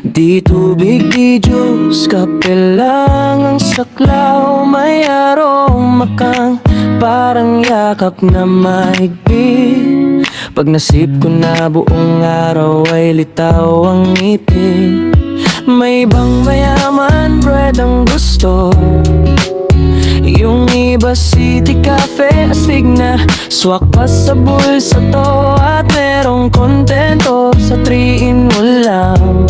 Di tubig, di juice, kape lang ang saklaw. May aroma kang parang yakap na mahigpit. Pag nasip ko na buong araw ay litaw ang ngiti. May ibang mayaman, bread ang gusto. Yung iba city cafe, astig na swak pa sa bulsa to. At merong kontento sa 3-in-1 lang.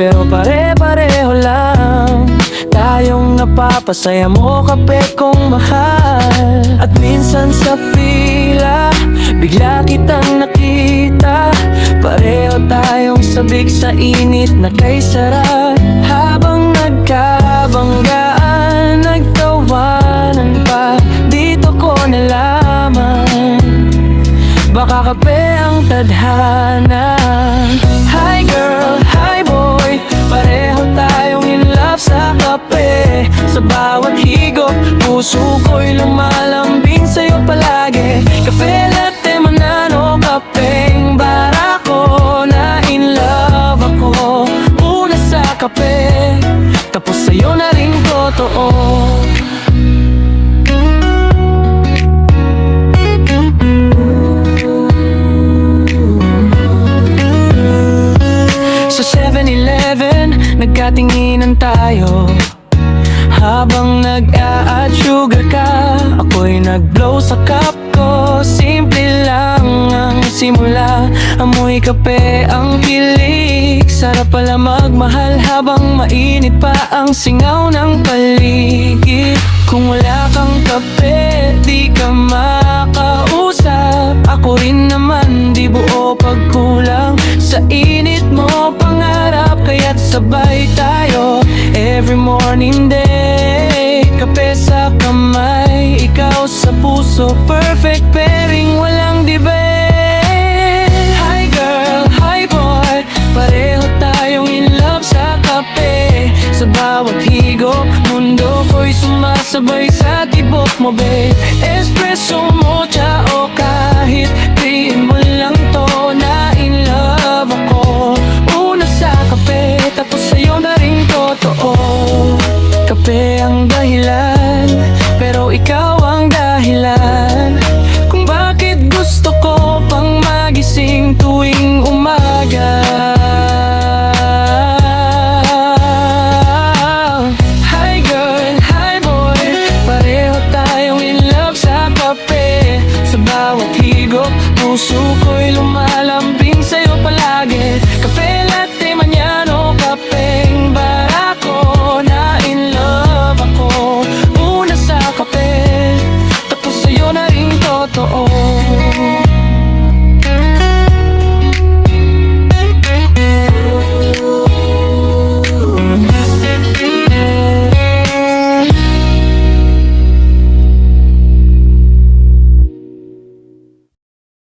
Pero pare-pareho lang tayong napapasaya mo, kape kong mahal. At minsan sa pila, bigla kitang nakita. Pareho tayong sabik sa init na kay sarap. Habang nagkabanggaan, nagtawanan pa, dito ko nalaman baka kape ang tadhana. Hi girl, hi boy, pareho tayong in love sa kape. Sa bawat higop, puso ko'y lumalambing sa'yo palagi. Kape latte, manano, kapeng barako. Na in love ako, una sa kape, tapos sa'yo na rin totoo. Sa 7-Eleven, nagkatinginan tayo. Habang nag-a-add sugar ka, ako'y nag-blow sa cup ko. Simple lang ang simula, amoy kape ang kilig. Sarap pala magmahal habang mainit pa ang singaw ng paligid. Kung wala kang kape, di ka makausap. Ako rin naman, di buo pagkulang sa init mo pangarap. Kaya't sabay tayo every morning day. Kape sa kamay, ikaw sa puso, perfect pairing, walang debate. Hi girl, hi boy, pareho tayong in love sa kape. Sa bawat higop, mundo ko'y sumasabay sa tibok mo, babe. Espresso, mocha o kahit 3-in-1 lang to. Na in love ako, una sa kape, tapos sa'yo na rin totoo. Kape ang dahilan, pero ikaw ang dahilan kung bakit gusto ko pang magising tuwing umaga. Hi girl, hi boy, pareho tayong in love sa kape. Sa bawat higop, puso ko'y lumalang